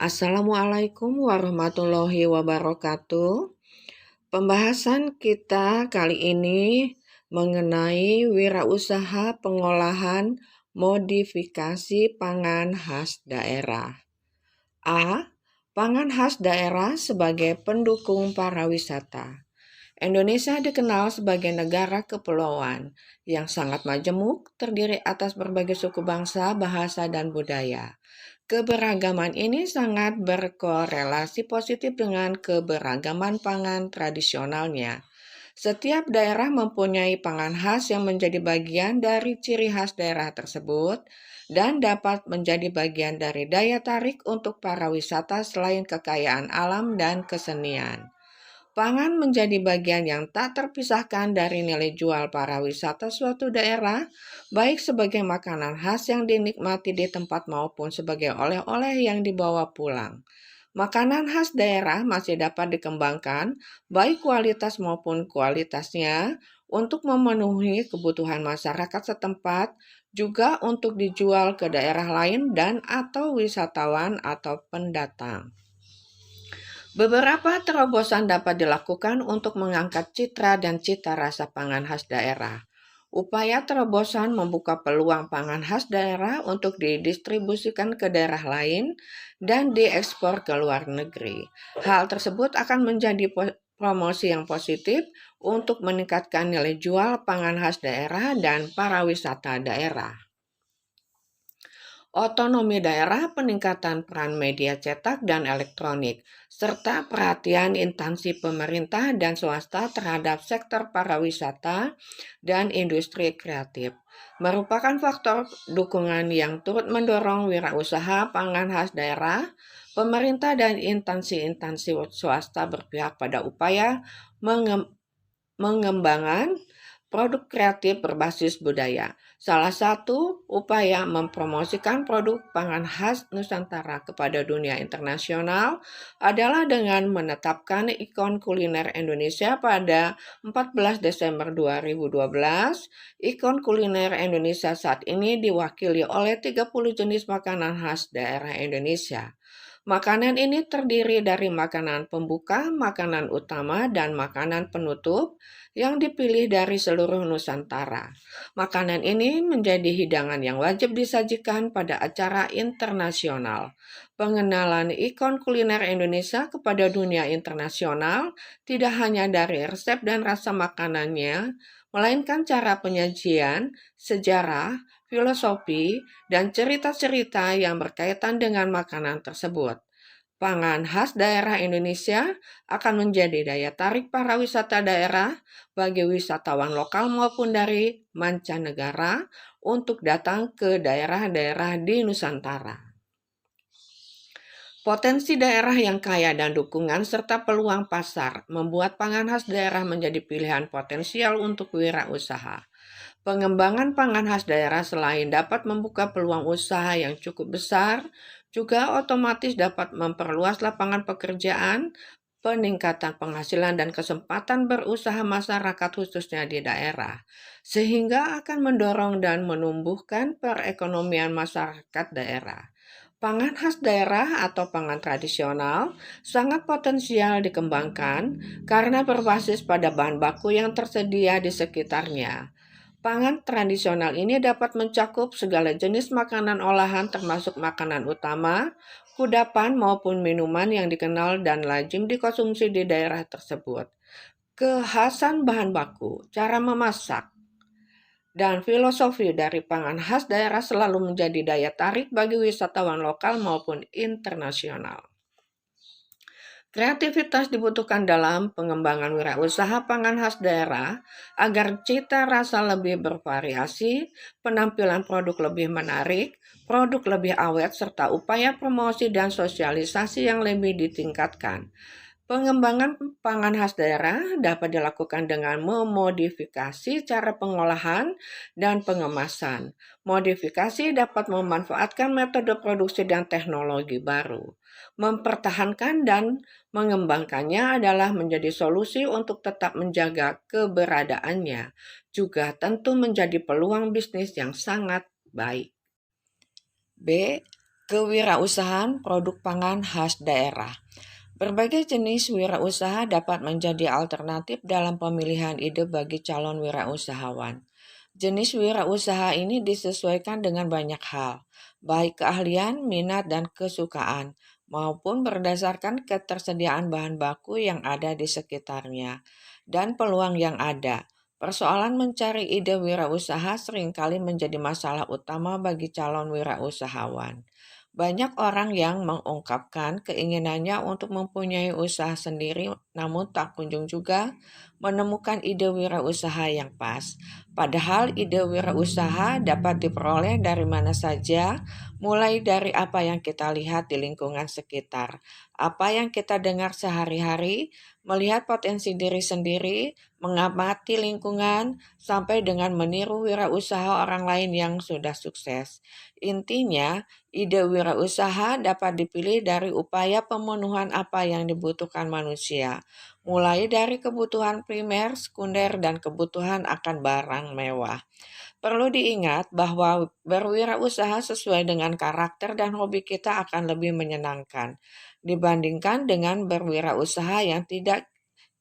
Assalamualaikum warahmatullahi wabarakatuh. Pembahasan kita kali ini mengenai wirausaha pengolahan modifikasi pangan khas daerah. A. Pangan khas daerah sebagai pendukung pariwisata. Indonesia dikenal sebagai negara kepulauan yang sangat majemuk, terdiri atas berbagai suku bangsa, bahasa, dan budaya. Keberagaman ini sangat berkorelasi positif dengan keberagaman pangan tradisionalnya. Setiap daerah mempunyai pangan khas yang menjadi bagian dari ciri khas daerah tersebut dan dapat menjadi bagian dari daya tarik untuk para wisata selain kekayaan alam dan kesenian. Pangan menjadi bagian yang tak terpisahkan dari nilai jual para wisata suatu daerah, baik sebagai makanan khas yang dinikmati di tempat maupun sebagai oleh-oleh yang dibawa pulang. Makanan khas daerah masih dapat dikembangkan, baik kualitas maupun kualitasnya, untuk memenuhi kebutuhan masyarakat setempat, juga untuk dijual ke daerah lain dan atau wisatawan atau pendatang. Beberapa terobosan dapat dilakukan untuk mengangkat citra dan cita rasa pangan khas daerah. Upaya terobosan membuka peluang pangan khas daerah untuk didistribusikan ke daerah lain dan diekspor ke luar negeri. Hal tersebut akan menjadi promosi yang positif untuk meningkatkan nilai jual pangan khas daerah dan pariwisata daerah. Otonomi daerah, peningkatan peran media cetak dan elektronik, serta perhatian instansi pemerintah dan swasta terhadap sektor pariwisata dan industri kreatif merupakan faktor dukungan yang turut mendorong wirausaha pangan khas daerah. Pemerintah dan instansi-instansi swasta berpihak pada upaya mengembangkan produk kreatif berbasis budaya. Salah satu upaya mempromosikan produk pangan khas Nusantara kepada dunia internasional adalah dengan menetapkan ikon kuliner Indonesia pada 14 Desember 2012. Ikon kuliner Indonesia saat ini diwakili oleh 30 jenis makanan khas daerah Indonesia. Makanan ini terdiri dari makanan pembuka, makanan utama, dan makanan penutup yang dipilih dari seluruh Nusantara. Makanan ini menjadi hidangan yang wajib disajikan pada acara internasional. Pengenalan ikon kuliner Indonesia kepada dunia internasional tidak hanya dari resep dan rasa makanannya, melainkan cara penyajian, sejarah, filosofi, dan cerita-cerita yang berkaitan dengan makanan tersebut. Pangan khas daerah Indonesia akan menjadi daya tarik para wisata daerah bagi wisatawan lokal maupun dari mancanegara untuk datang ke daerah-daerah di Nusantara. Potensi daerah yang kaya dan dukungan serta peluang pasar membuat pangan khas daerah menjadi pilihan potensial untuk wirausaha. Pengembangan pangan khas daerah selain dapat membuka peluang usaha yang cukup besar, juga otomatis dapat memperluas lapangan pekerjaan, peningkatan penghasilan dan kesempatan berusaha masyarakat khususnya di daerah, sehingga akan mendorong dan menumbuhkan perekonomian masyarakat daerah. Pangan khas daerah atau pangan tradisional sangat potensial dikembangkan karena berbasis pada bahan baku yang tersedia di sekitarnya. Pangan tradisional ini dapat mencakup segala jenis makanan olahan termasuk makanan utama, kudapan maupun minuman yang dikenal dan lazim dikonsumsi di daerah tersebut. Kekhasan bahan baku, cara memasak, dan filosofi dari pangan khas daerah selalu menjadi daya tarik bagi wisatawan lokal maupun internasional. Kreativitas dibutuhkan dalam pengembangan wirausaha pangan khas daerah agar cita rasa lebih bervariasi, penampilan produk lebih menarik, produk lebih awet, serta upaya promosi dan sosialisasi yang lebih ditingkatkan. Pengembangan pangan khas daerah dapat dilakukan dengan memodifikasi cara pengolahan dan pengemasan. Modifikasi dapat memanfaatkan metode produksi dan teknologi baru. Mempertahankan dan mengembangkannya adalah menjadi solusi untuk tetap menjaga keberadaannya, juga tentu menjadi peluang bisnis yang sangat baik. B. Kewirausahaan produk pangan khas daerah. Berbagai jenis wirausaha dapat menjadi alternatif dalam pemilihan ide bagi calon wirausahawan. Jenis wirausaha ini disesuaikan dengan banyak hal, baik keahlian, minat, dan kesukaan, maupun berdasarkan ketersediaan bahan baku yang ada di sekitarnya dan peluang yang ada. Persoalan mencari ide wirausaha seringkali menjadi masalah utama bagi calon wirausahawan. Banyak orang yang mengungkapkan keinginannya untuk mempunyai usaha sendiri, namun tak kunjung juga menemukan ide wirausaha yang pas. Padahal ide wirausaha dapat diperoleh dari mana saja, mulai dari apa yang kita lihat di lingkungan sekitar, apa yang kita dengar sehari-hari, melihat potensi diri sendiri, mengamati lingkungan, sampai dengan meniru wirausaha orang lain yang sudah sukses. Intinya, ide wirausaha dapat dipilih dari upaya pemenuhan apa yang dibutuhkan manusia, mulai dari kebutuhan primer, sekunder, dan kebutuhan akan barang mewah. Perlu diingat bahwa berwirausaha sesuai dengan karakter dan hobi kita akan lebih menyenangkan dibandingkan dengan berwirausaha yang tidak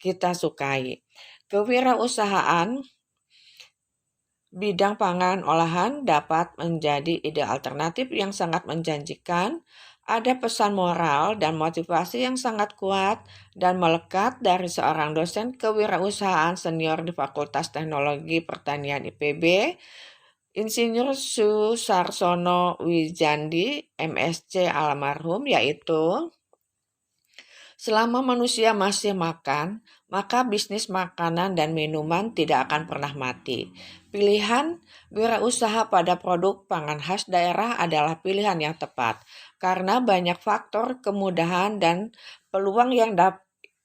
kita sukai. Kewirausahaan bidang pangan olahan dapat menjadi ide alternatif yang sangat menjanjikan. Ada pesan moral dan motivasi yang sangat kuat dan melekat dari seorang dosen kewirausahaan senior di Fakultas Teknologi Pertanian IPB, Insinyur Susarsono Wijandi, MSc almarhum, yaitu selama manusia masih makan, maka bisnis makanan dan minuman tidak akan pernah mati. Pilihan wirausaha pada produk pangan khas daerah adalah pilihan yang tepat karena banyak faktor kemudahan dan peluang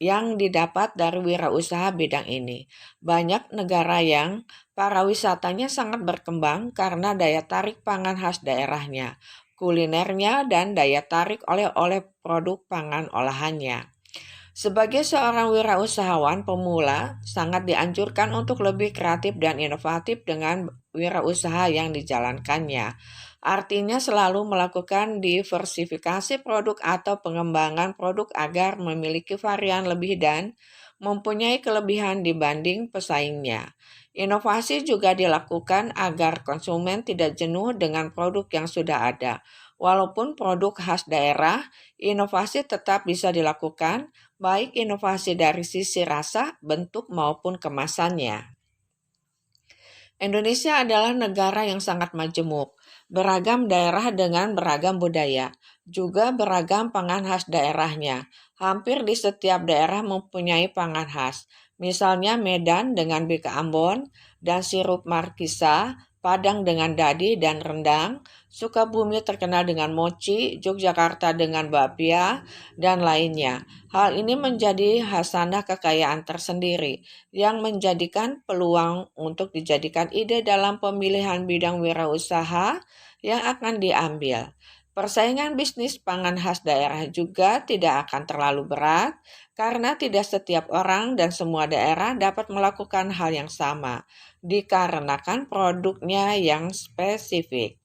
yang didapat dari wirausaha bidang ini. Banyak negara yang pariwisatanya sangat berkembang karena daya tarik pangan khas daerahnya, kulinernya, dan daya tarik oleh-oleh produk pangan olahannya. Sebagai seorang wirausahawan pemula, sangat dianjurkan untuk lebih kreatif dan inovatif dengan wirausaha yang dijalankannya. Artinya selalu melakukan diversifikasi produk atau pengembangan produk agar memiliki varian lebih dan mempunyai kelebihan dibanding pesaingnya. Inovasi juga dilakukan agar konsumen tidak jenuh dengan produk yang sudah ada. Walaupun produk khas daerah, inovasi tetap bisa dilakukan, baik inovasi dari sisi rasa, bentuk, maupun kemasannya. Indonesia adalah negara yang sangat majemuk, beragam daerah dengan beragam budaya, juga beragam pangan khas daerahnya. Hampir di setiap daerah mempunyai pangan khas, misalnya Medan dengan bika Ambon dan sirup markisa, Padang dengan dadi dan rendang, Sukabumi terkenal dengan mochi, Yogyakarta dengan bapia, dan lainnya. Hal ini menjadi hasanah kekayaan tersendiri yang menjadikan peluang untuk dijadikan ide dalam pemilihan bidang wirausaha yang akan diambil. Persaingan bisnis pangan khas daerah juga tidak akan terlalu berat karena tidak setiap orang dan semua daerah dapat melakukan hal yang sama dikarenakan produknya yang spesifik.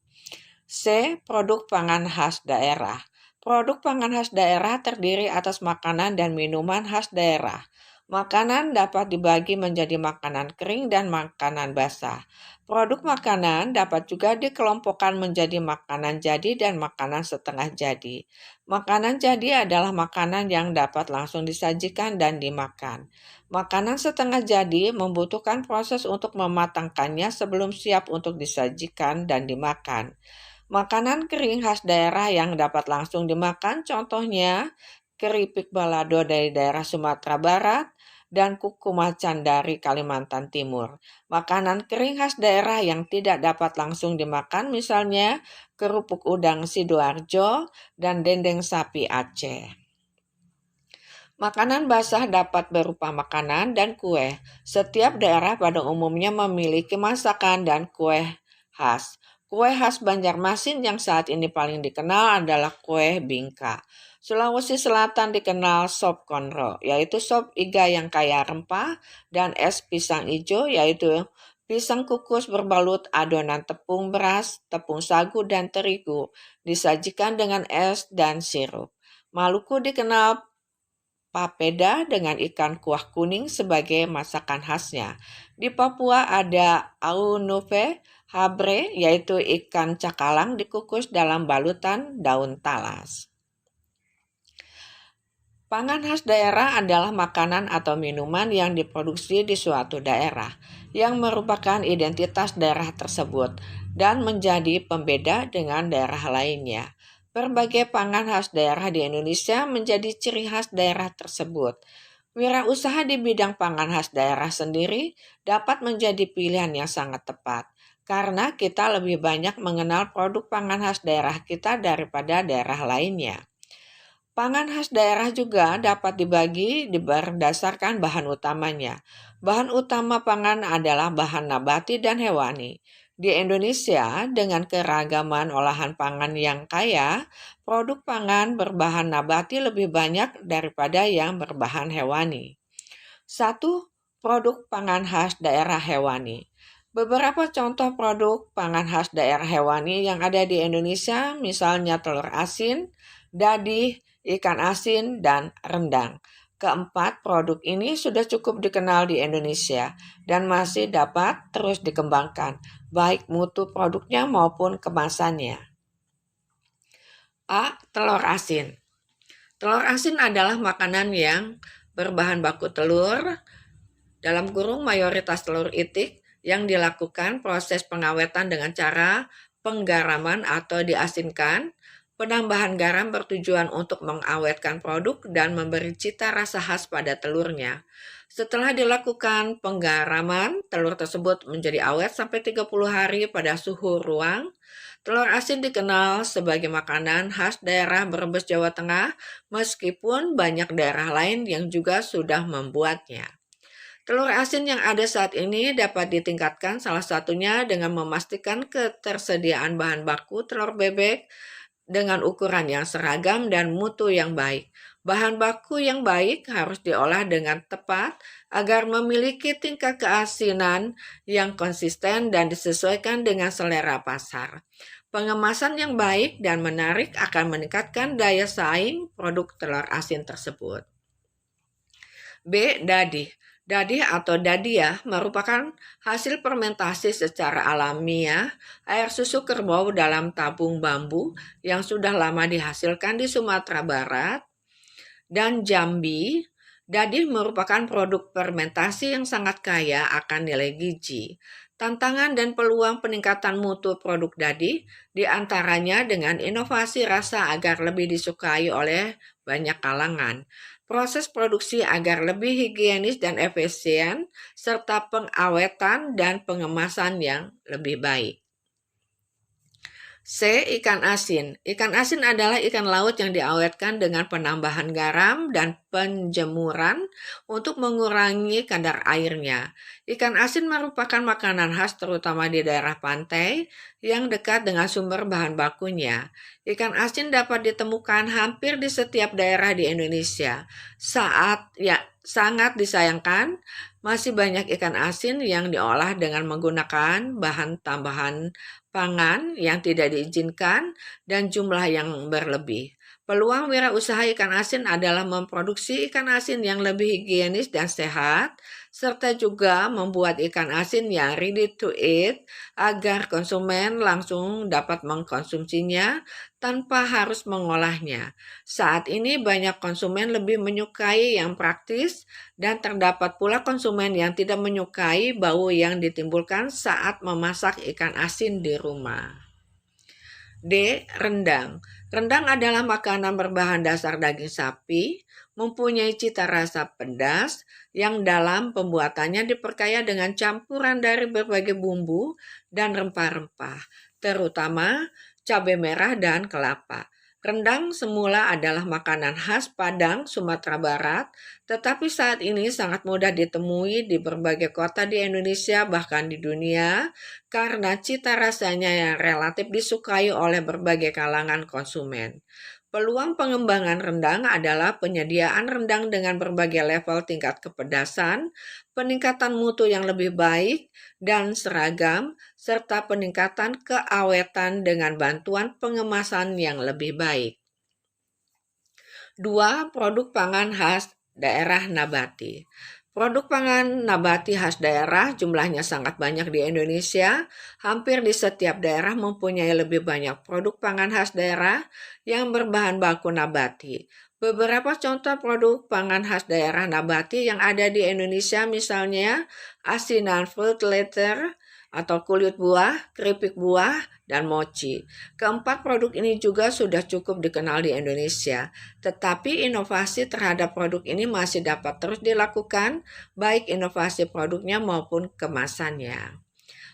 C. Produk pangan khas daerah. Produk pangan khas daerah terdiri atas makanan dan minuman khas daerah. Makanan dapat dibagi menjadi makanan kering dan makanan basah. Produk makanan dapat juga dikelompokkan menjadi makanan jadi dan makanan setengah jadi. Makanan jadi adalah makanan yang dapat langsung disajikan dan dimakan. Makanan setengah jadi membutuhkan proses untuk mematangkannya sebelum siap untuk disajikan dan dimakan. Makanan kering khas daerah yang dapat langsung dimakan contohnya keripik balado dari daerah Sumatera Barat dan kuku macan dari Kalimantan Timur. Makanan kering khas daerah yang tidak dapat langsung dimakan misalnya kerupuk udang Sidoarjo dan dendeng sapi Aceh. Makanan basah dapat berupa makanan dan kue. Setiap daerah pada umumnya memiliki masakan dan kue khas. Kue khas Banjarmasin yang saat ini paling dikenal adalah kue bingka. Sulawesi Selatan dikenal sop konro, yaitu sop iga yang kaya rempah, dan es pisang hijau, yaitu Pisang kukus berbalut adonan tepung beras, tepung sagu, dan terigu, disajikan dengan es dan sirup. Maluku dikenal papeda dengan ikan kuah kuning sebagai masakan khasnya. Di Papua ada aunuve habre, yaitu ikan cakalang dikukus dalam balutan daun talas. Pangan khas daerah adalah makanan atau minuman yang diproduksi di suatu daerah, yang merupakan identitas daerah tersebut dan menjadi pembeda dengan daerah lainnya. Berbagai pangan khas daerah di Indonesia menjadi ciri khas daerah tersebut. Wirausaha di bidang pangan khas daerah sendiri dapat menjadi pilihan yang sangat tepat, karena kita lebih banyak mengenal produk pangan khas daerah kita daripada daerah lainnya. Pangan khas daerah juga dapat dibagi berdasarkan bahan utamanya. Bahan utama pangan adalah bahan nabati dan hewani. Di Indonesia, dengan keragaman olahan pangan yang kaya, produk pangan berbahan nabati lebih banyak daripada yang berbahan hewani. 1. Produk pangan khas daerah hewani. Beberapa contoh produk pangan khas daerah hewani yang ada di Indonesia, misalnya telur asin, dadih, ikan asin, dan rendang. Keempat, produk ini sudah cukup dikenal di Indonesia dan masih dapat terus dikembangkan, baik mutu produknya maupun kemasannya. A. Telur asin. Telur asin adalah makanan yang berbahan baku telur, dalam kurung mayoritas telur itik, yang dilakukan proses pengawetan dengan cara penggaraman atau diasinkan. Penambahan garam bertujuan untuk mengawetkan produk dan memberi cita rasa khas pada telurnya. Setelah dilakukan penggaraman, telur tersebut menjadi awet sampai 30 hari pada suhu ruang. Telur asin dikenal sebagai makanan khas daerah Brebes, Jawa Tengah, meskipun banyak daerah lain yang juga sudah membuatnya. Telur asin yang ada saat ini dapat ditingkatkan salah satunya dengan memastikan ketersediaan bahan baku telur bebek dengan ukuran yang seragam dan mutu yang baik. Bahan baku yang baik harus diolah dengan tepat agar memiliki tingkat keasinan yang konsisten dan disesuaikan dengan selera pasar. Pengemasan yang baik dan menarik akan meningkatkan daya saing produk telur asin tersebut. B. Dadih. Dadih atau dadiah merupakan hasil fermentasi secara alamiah air susu kerbau dalam tabung bambu yang sudah lama dihasilkan di Sumatera Barat dan Jambi. Dadih merupakan produk fermentasi yang sangat kaya akan nilai gizi. Tantangan dan peluang peningkatan mutu produk dadih diantaranya dengan inovasi rasa agar lebih disukai oleh banyak kalangan, proses produksi agar lebih higienis dan efisien, serta pengawetan dan pengemasan yang lebih baik. C. Ikan asin. Ikan asin adalah ikan laut yang diawetkan dengan penambahan garam dan penjemuran untuk mengurangi kadar airnya. Ikan asin merupakan makanan khas terutama di daerah pantai yang dekat dengan sumber bahan bakunya. Ikan asin dapat ditemukan hampir di setiap daerah di Indonesia. Sangat disayangkan, masih banyak ikan asin yang diolah dengan menggunakan bahan tambahan pangan yang tidak diizinkan dan jumlah yang berlebih. Peluang wirausaha ikan asin adalah memproduksi ikan asin yang lebih higienis dan sehat, serta juga membuat ikan asin yang ready to eat agar konsumen langsung dapat mengkonsumsinya tanpa harus mengolahnya. Saat ini banyak konsumen lebih menyukai yang praktis dan terdapat pula konsumen yang tidak menyukai bau yang ditimbulkan saat memasak ikan asin di rumah. D. Rendang. Rendang adalah makanan berbahan dasar daging sapi, mempunyai cita rasa pedas yang dalam pembuatannya diperkaya dengan campuran dari berbagai bumbu dan rempah-rempah, terutama cabai merah dan kelapa. Rendang semula adalah makanan khas Padang, Sumatera Barat, tetapi saat ini sangat mudah ditemui di berbagai kota di Indonesia bahkan di dunia karena cita rasanya yang relatif disukai oleh berbagai kalangan konsumen. Peluang pengembangan rendang adalah penyediaan rendang dengan berbagai level tingkat kepedasan, peningkatan mutu yang lebih baik dan seragam, serta peningkatan keawetan dengan bantuan pengemasan yang lebih baik. 2. Produk pangan khas daerah nabati. Produk pangan nabati khas daerah jumlahnya sangat banyak di Indonesia. Hampir di setiap daerah mempunyai lebih banyak produk pangan khas daerah yang berbahan baku nabati. Beberapa contoh produk pangan khas daerah nabati yang ada di Indonesia misalnya asinan fruit leather atau kulit buah, keripik buah, dan mochi. Keempat produk ini juga sudah cukup dikenal di Indonesia, tetapi inovasi terhadap produk ini masih dapat terus dilakukan, baik inovasi produknya maupun kemasannya.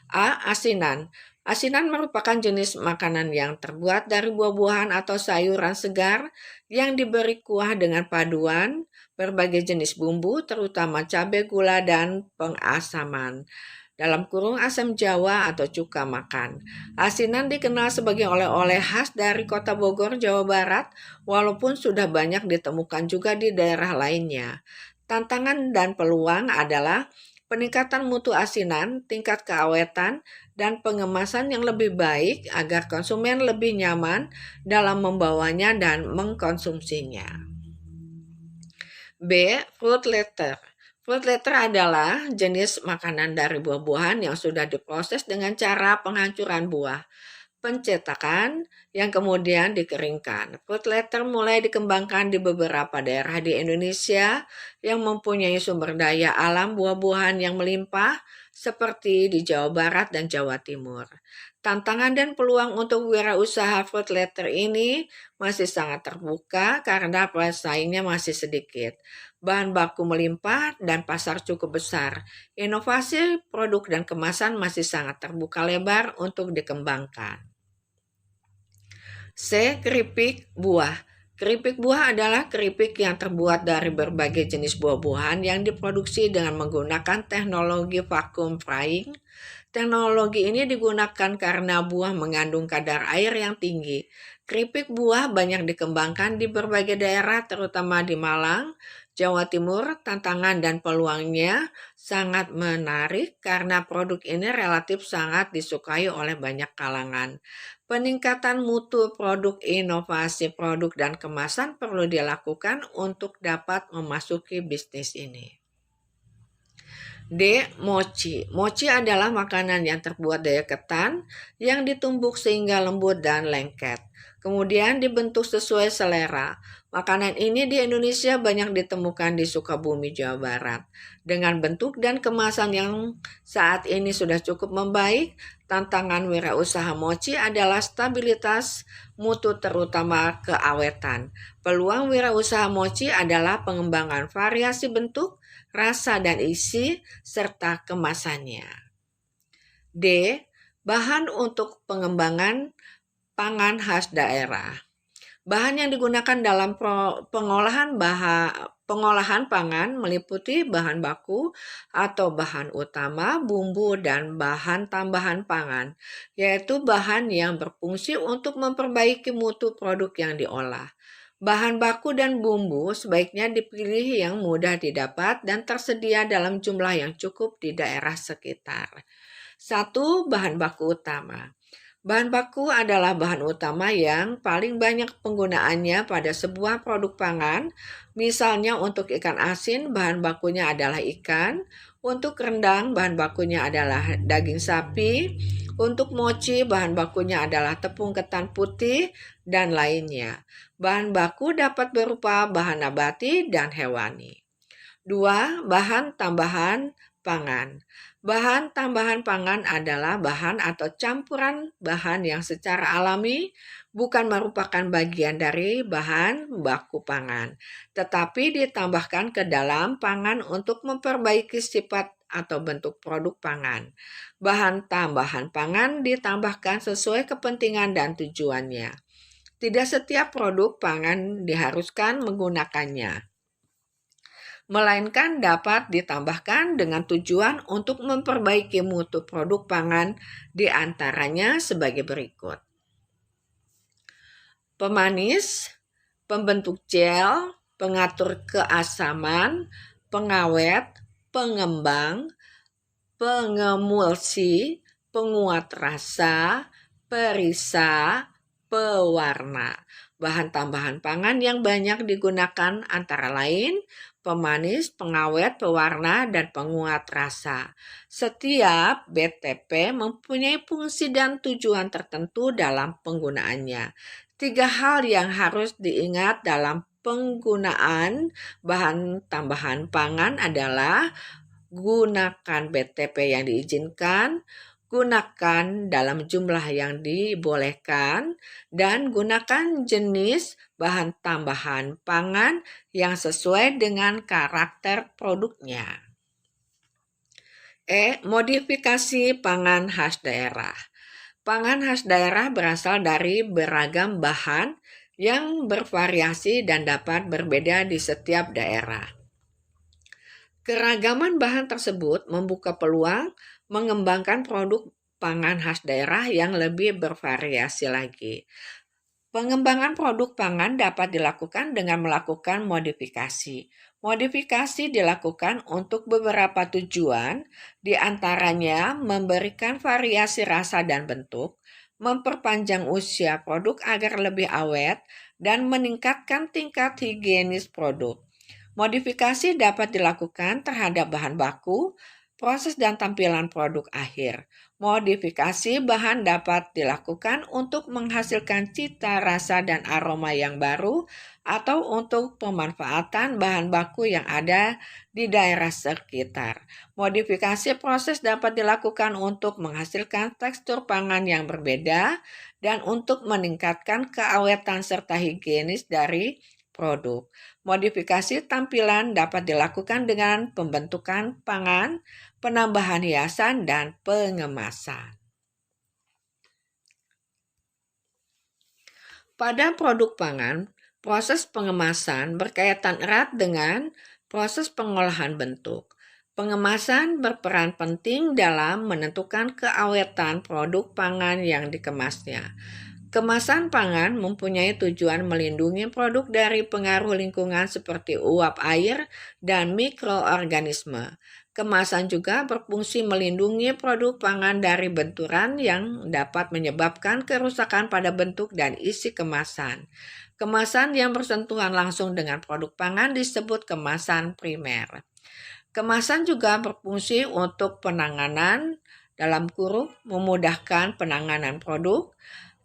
A. Asinan. Asinan merupakan jenis makanan yang terbuat dari buah-buahan atau sayuran segar yang diberi kuah dengan paduan berbagai jenis bumbu, terutama cabai, gula, dan pengasaman. Dalam kurung asam Jawa atau cuka makan. Asinan dikenal sebagai oleh-oleh khas dari Kota Bogor, Jawa Barat, walaupun sudah banyak ditemukan juga di daerah lainnya. Tantangan dan peluang adalah peningkatan mutu asinan, tingkat keawetan, dan pengemasan yang lebih baik agar konsumen lebih nyaman dalam membawanya dan mengkonsumsinya. B. Fruit leather. Fruit leather adalah jenis makanan dari buah-buahan yang sudah diproses dengan cara penghancuran buah, pencetakan, yang kemudian dikeringkan. Fruit leather mulai dikembangkan di beberapa daerah di Indonesia yang mempunyai sumber daya alam buah-buahan yang melimpah, seperti di Jawa Barat dan Jawa Timur. Tantangan dan peluang untuk wirausaha fruit leather ini masih sangat terbuka karena pesaingnya masih sedikit. Bahan baku melimpah dan pasar cukup besar. Inovasi produk dan kemasan masih sangat terbuka lebar untuk dikembangkan. C. Keripik buah. Keripik buah adalah keripik yang terbuat dari berbagai jenis buah-buahan yang diproduksi dengan menggunakan teknologi vacuum frying. Teknologi ini digunakan karena buah mengandung kadar air yang tinggi. Keripik buah banyak dikembangkan di berbagai daerah, terutama di Malang, Jawa Timur. Tantangan dan peluangnya sangat menarik karena produk ini relatif sangat disukai oleh banyak kalangan. Peningkatan mutu produk, inovasi produk, dan kemasan perlu dilakukan untuk dapat memasuki bisnis ini. D. Mochi. Mochi adalah makanan yang terbuat dari ketan yang ditumbuk sehingga lembut dan lengket. Kemudian dibentuk sesuai selera. Makanan ini di Indonesia banyak ditemukan di Sukabumi, Jawa Barat. Dengan bentuk dan kemasan yang saat ini sudah cukup membaik, tantangan wirausaha mochi adalah stabilitas mutu, terutama keawetan. Peluang wirausaha mochi adalah pengembangan variasi bentuk, rasa dan isi, serta kemasannya. D. Bahan untuk pengembangan pangan khas daerah. Bahan yang digunakan dalam pengolahan pangan meliputi bahan baku atau bahan utama, bumbu, dan bahan tambahan pangan, yaitu bahan yang berfungsi untuk memperbaiki mutu produk yang diolah. Bahan baku dan bumbu sebaiknya dipilih yang mudah didapat dan tersedia dalam jumlah yang cukup di daerah sekitar. 1. Bahan baku utama. Bahan baku adalah bahan utama yang paling banyak penggunaannya pada sebuah produk pangan. Misalnya untuk ikan asin, bahan bakunya adalah ikan. Untuk rendang, bahan bakunya adalah daging sapi. Untuk mochi, bahan bakunya adalah tepung ketan putih dan lainnya. Bahan baku dapat berupa bahan nabati dan hewani. 2. Bahan tambahan pangan. Bahan tambahan pangan adalah bahan atau campuran bahan yang secara alami bukan merupakan bagian dari bahan baku pangan, tetapi ditambahkan ke dalam pangan untuk memperbaiki sifat atau bentuk produk pangan. Bahan tambahan pangan ditambahkan sesuai kepentingan dan tujuannya. Tidak setiap produk pangan diharuskan menggunakannya, melainkan dapat ditambahkan dengan tujuan untuk memperbaiki mutu produk pangan, di antaranya sebagai berikut. Pemanis, pembentuk gel, pengatur keasaman, pengawet, pengembang, pengemulsi, penguat rasa, perisa, pewarna. Bahan tambahan pangan yang banyak digunakan antara lain pemanis, pengawet, pewarna, dan penguat rasa. Setiap BTP mempunyai fungsi dan tujuan tertentu dalam penggunaannya. 3 hal yang harus diingat dalam penggunaan bahan tambahan pangan adalah gunakan BTP yang diizinkan, gunakan dalam jumlah yang dibolehkan, dan gunakan jenis bahan tambahan pangan yang sesuai dengan karakter produknya. Modifikasi pangan khas daerah. Pangan khas daerah berasal dari beragam bahan yang bervariasi dan dapat berbeda di setiap daerah. Keragaman bahan tersebut membuka peluang mengembangkan produk pangan khas daerah yang lebih bervariasi lagi. Pengembangan produk pangan dapat dilakukan dengan melakukan modifikasi. Modifikasi dilakukan untuk beberapa tujuan, di antaranya memberikan variasi rasa dan bentuk, memperpanjang usia produk agar lebih awet, dan meningkatkan tingkat higienis produk. Modifikasi dapat dilakukan terhadap bahan baku, proses dan tampilan produk akhir. Modifikasi bahan dapat dilakukan untuk menghasilkan cita rasa dan aroma yang baru atau untuk pemanfaatan bahan baku yang ada di daerah sekitar. Modifikasi proses dapat dilakukan untuk menghasilkan tekstur pangan yang berbeda dan untuk meningkatkan keawetan serta higienis dari produk. Modifikasi tampilan dapat dilakukan dengan pembentukan pangan, penambahan hiasan, dan pengemasan. Pada produk pangan, proses pengemasan berkaitan erat dengan proses pengolahan bentuk. Pengemasan berperan penting dalam menentukan keawetan produk pangan yang dikemasnya. Kemasan pangan mempunyai tujuan melindungi produk dari pengaruh lingkungan seperti uap air dan mikroorganisme. Kemasan juga berfungsi melindungi produk pangan dari benturan yang dapat menyebabkan kerusakan pada bentuk dan isi kemasan. Kemasan yang bersentuhan langsung dengan produk pangan disebut kemasan primer. Kemasan juga berfungsi untuk penanganan dalam kurung memudahkan penanganan produk,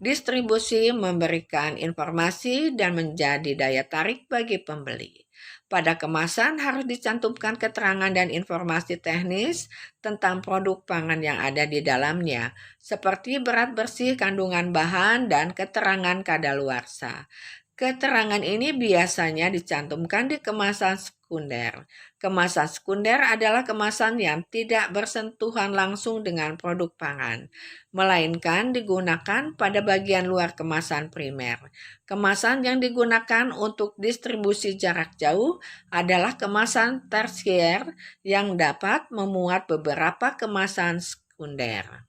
distribusi, memberikan informasi, dan menjadi daya tarik bagi pembeli. Pada kemasan harus dicantumkan keterangan dan informasi teknis tentang produk pangan yang ada di dalamnya, seperti berat bersih, kandungan bahan, dan keterangan kadaluarsa. Keterangan ini biasanya dicantumkan di kemasan sekunder. Kemasan sekunder adalah kemasan yang tidak bersentuhan langsung dengan produk pangan, melainkan digunakan pada bagian luar kemasan primer. Kemasan yang digunakan untuk distribusi jarak jauh adalah kemasan tersier yang dapat memuat beberapa kemasan sekunder.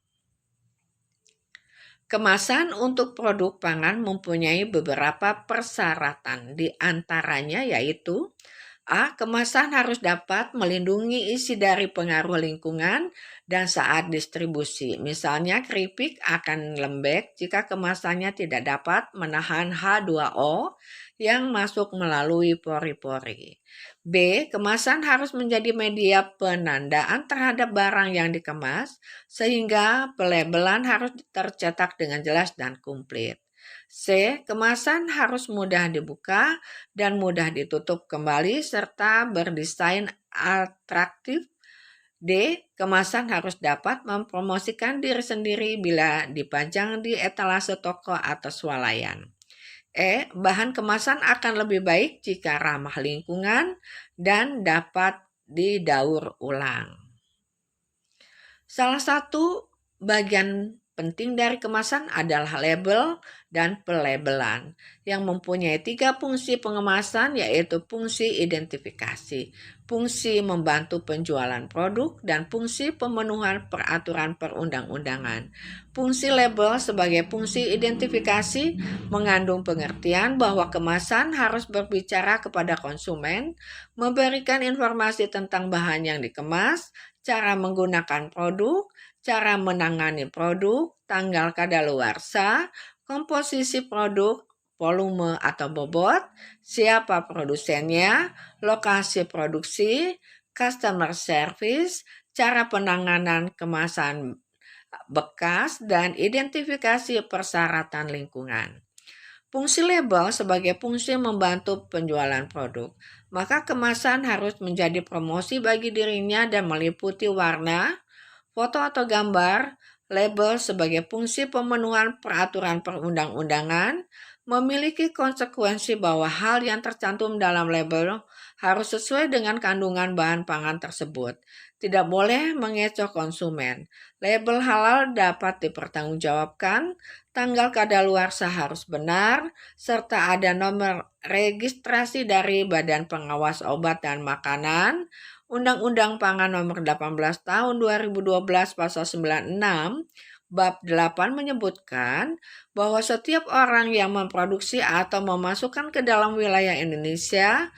Kemasan untuk produk pangan mempunyai beberapa persyaratan, di antaranya yaitu kemasan harus dapat melindungi isi dari pengaruh lingkungan dan saat distribusi. Misalnya keripik akan lembek jika kemasannya tidak dapat menahan H2O yang masuk melalui pori-pori. B. Kemasan harus menjadi media penandaan terhadap barang yang dikemas, sehingga pelabelan harus tercetak dengan jelas dan komplit. C. Kemasan harus mudah dibuka dan mudah ditutup kembali serta berdesain atraktif. D. Kemasan harus dapat mempromosikan diri sendiri bila dipajang di etalase toko atau swalayan. Bahan kemasan akan lebih baik jika ramah lingkungan dan dapat didaur ulang. Salah satu bagian penting dari kemasan adalah label dan pelabelan yang mempunyai 3 fungsi pengemasan, yaitu fungsi identifikasi, fungsi membantu penjualan produk, dan fungsi pemenuhan peraturan perundang-undangan. Fungsi label sebagai fungsi identifikasi mengandung pengertian bahwa kemasan harus berbicara kepada konsumen, memberikan informasi tentang bahan yang dikemas, cara menggunakan produk, cara menangani produk, tanggal kadaluarsa, komposisi produk, volume atau bobot, siapa produsennya, lokasi produksi, customer service, cara penanganan kemasan bekas, dan identifikasi persyaratan lingkungan. Fungsi label sebagai fungsi membantu penjualan produk. Maka kemasan harus menjadi promosi bagi dirinya dan meliputi warna, foto atau gambar. Label sebagai fungsi pemenuhan peraturan perundang-undangan, memiliki konsekuensi bahwa hal yang tercantum dalam label harus sesuai dengan kandungan bahan pangan tersebut. Tidak boleh mengecoh konsumen. Label halal dapat dipertanggungjawabkan, tanggal kadaluarsa harus benar, serta ada nomor registrasi dari Badan Pengawas Obat dan Makanan. Undang-Undang Pangan Nomor 18 Tahun 2012 Pasal 96 Bab 8 menyebutkan bahwa setiap orang yang memproduksi atau memasukkan ke dalam wilayah Indonesia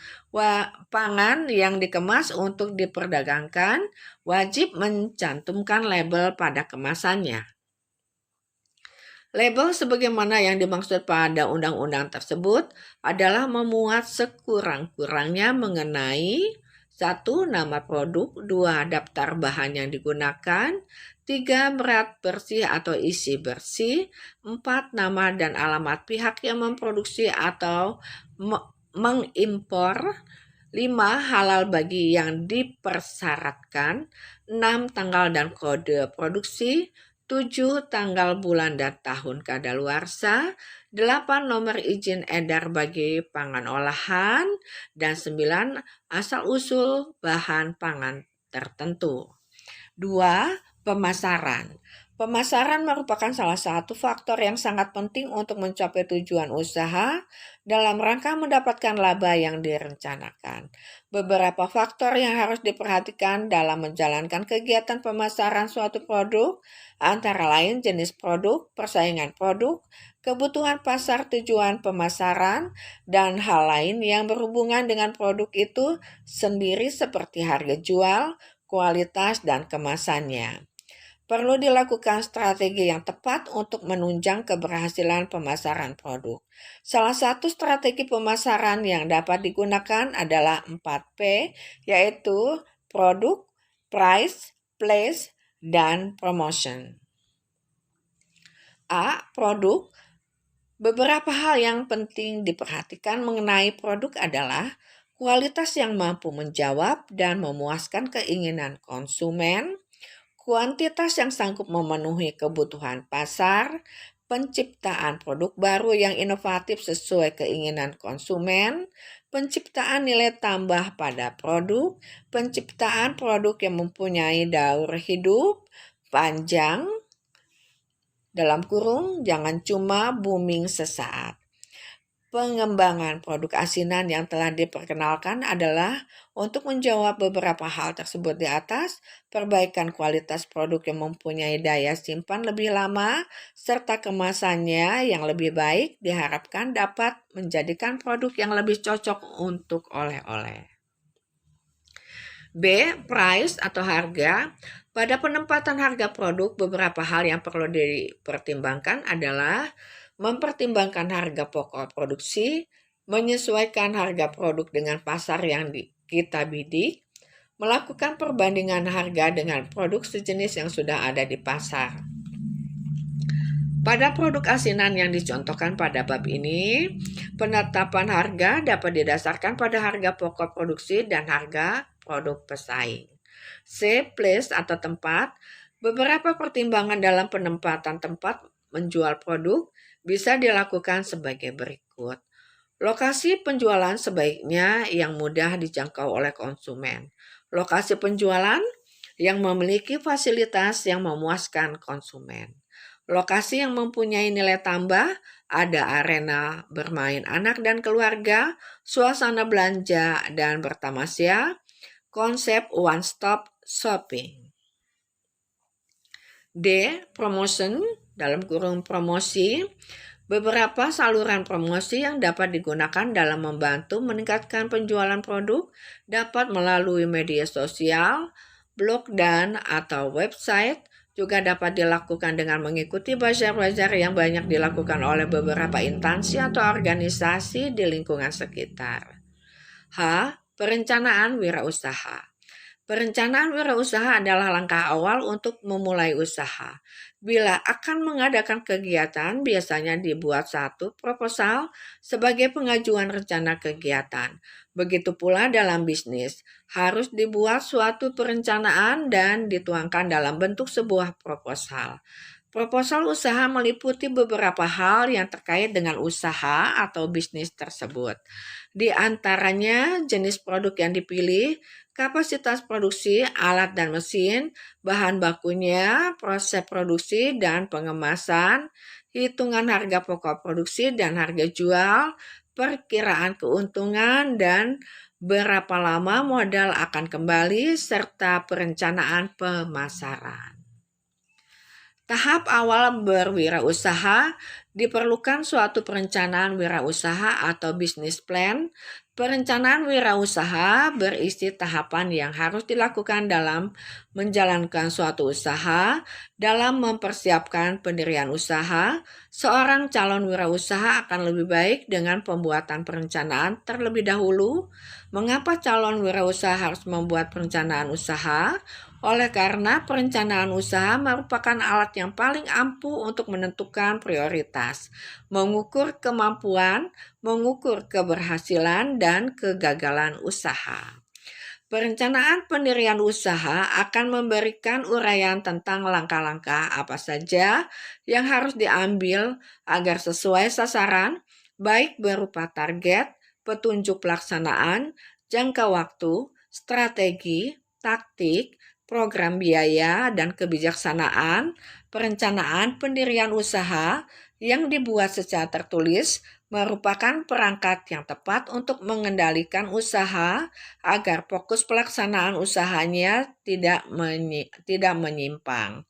pangan yang dikemas untuk diperdagangkan wajib mencantumkan label pada kemasannya. Label sebagaimana yang dimaksud pada undang-undang tersebut adalah memuat sekurang-kurangnya mengenai 1. Nama produk, 2. Daftar bahan yang digunakan, 3. Berat bersih atau isi bersih, 4. Nama dan alamat pihak yang memproduksi atau mengimpor, 5. Halal bagi yang dipersyaratkan, 6. Tanggal dan kode produksi, 7. Tanggal, bulan, dan tahun kadaluarsa, 8. Nomor izin edar bagi pangan olahan, dan 9. Asal-usul bahan pangan tertentu. 2. Pemasaran. Pemasaran merupakan salah satu faktor yang sangat penting untuk mencapai tujuan usaha dalam rangka mendapatkan laba yang direncanakan. Beberapa faktor yang harus diperhatikan dalam menjalankan kegiatan pemasaran suatu produk antara lain jenis produk, persaingan produk, kebutuhan pasar tujuan pemasaran, dan hal lain yang berhubungan dengan produk itu sendiri seperti harga jual, kualitas, dan kemasannya. Perlu dilakukan strategi yang tepat untuk menunjang keberhasilan pemasaran produk. Salah satu strategi pemasaran yang dapat digunakan adalah 4P, yaitu produk, price, place, dan promotion. A. Produk. Beberapa hal yang penting diperhatikan mengenai produk adalah kualitas yang mampu menjawab dan memuaskan keinginan konsumen, kuantitas yang sanggup memenuhi kebutuhan pasar, penciptaan produk baru yang inovatif sesuai keinginan konsumen, penciptaan nilai tambah pada produk, penciptaan produk yang mempunyai daur hidup panjang, dalam kurung jangan cuma booming sesaat. Pengembangan produk asinan yang telah diperkenalkan adalah untuk menjawab beberapa hal tersebut di atas, perbaikan kualitas produk yang mempunyai daya simpan lebih lama, serta kemasannya yang lebih baik diharapkan dapat menjadikan produk yang lebih cocok untuk oleh-oleh. B. Price atau harga. Pada penempatan harga produk, beberapa hal yang perlu dipertimbangkan adalah mempertimbangkan harga pokok produksi, menyesuaikan harga produk dengan pasar yang kita bidik, melakukan perbandingan harga dengan produk sejenis yang sudah ada di pasar. Pada produk asinan yang dicontohkan pada bab ini, penetapan harga dapat didasarkan pada harga pokok produksi dan harga produk pesaing. C. Place atau tempat. Beberapa pertimbangan dalam penempatan tempat menjual produk bisa dilakukan sebagai berikut. Lokasi penjualan sebaiknya yang mudah dijangkau oleh konsumen. Lokasi penjualan yang memiliki fasilitas yang memuaskan konsumen. Lokasi yang mempunyai nilai tambah ada arena bermain anak dan keluarga, suasana belanja dan bertamasya, konsep one-stop shopping. D. Promotion dalam kurung promosi. Beberapa saluran promosi yang dapat digunakan dalam membantu meningkatkan penjualan produk dapat melalui media sosial, blog dan atau website, juga dapat dilakukan dengan mengikuti bazar-bazar yang banyak dilakukan oleh beberapa instansi atau organisasi di lingkungan sekitar. H. Perencanaan wirausaha. Perencanaan wirausaha adalah langkah awal untuk memulai usaha. Bila akan mengadakan kegiatan, biasanya dibuat satu proposal sebagai pengajuan rencana kegiatan. Begitu pula dalam bisnis, harus dibuat suatu perencanaan dan dituangkan dalam bentuk sebuah proposal. Proposal usaha meliputi beberapa hal yang terkait dengan usaha atau bisnis tersebut. Di antaranya jenis produk yang dipilih, kapasitas produksi, alat dan mesin, bahan bakunya, proses produksi dan pengemasan, hitungan harga pokok produksi dan harga jual, perkiraan keuntungan dan berapa lama modal akan kembali, serta perencanaan pemasaran. Tahap awal berwirausaha diperlukan suatu perencanaan wirausaha atau bisnis plan. Perencanaan wirausaha berisi tahapan yang harus dilakukan dalam menjalankan suatu usaha. Dalam mempersiapkan pendirian usaha, seorang calon wirausaha akan lebih baik dengan pembuatan perencanaan terlebih dahulu. Mengapa calon wirausaha harus membuat perencanaan usaha? Oleh karena perencanaan usaha merupakan alat yang paling ampuh untuk menentukan prioritas, mengukur kemampuan, mengukur keberhasilan dan kegagalan usaha. Perencanaan pendirian usaha akan memberikan uraian tentang langkah-langkah apa saja yang harus diambil agar sesuai sasaran, baik berupa target, petunjuk pelaksanaan, jangka waktu, strategi, taktik, program biaya, dan kebijaksanaan. Perencanaan pendirian usaha yang dibuat secara tertulis merupakan perangkat yang tepat untuk mengendalikan usaha agar fokus pelaksanaan usahanya tidak menyimpang.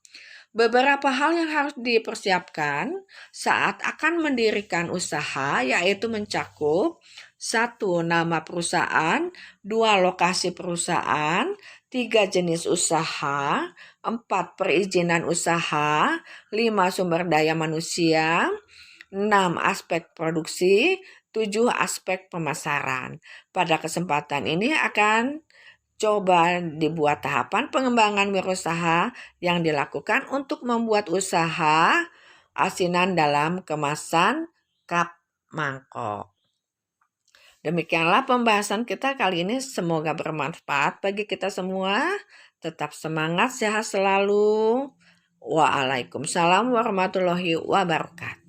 Beberapa hal yang harus dipersiapkan saat akan mendirikan usaha yaitu mencakup 1. Nama perusahaan, 2. Lokasi perusahaan, 3. Jenis usaha, 4. Perizinan usaha, 5. Sumber daya manusia, 6. Aspek produksi, 7. Aspek pemasaran. Pada kesempatan ini akan coba dibuat tahapan pengembangan wirausaha yang dilakukan untuk membuat usaha asinan dalam kemasan cup mangkok. Demikianlah pembahasan kita kali ini, semoga bermanfaat bagi kita semua. Tetap semangat, sehat selalu. Waalaikumsalam warahmatullahi wabarakatuh.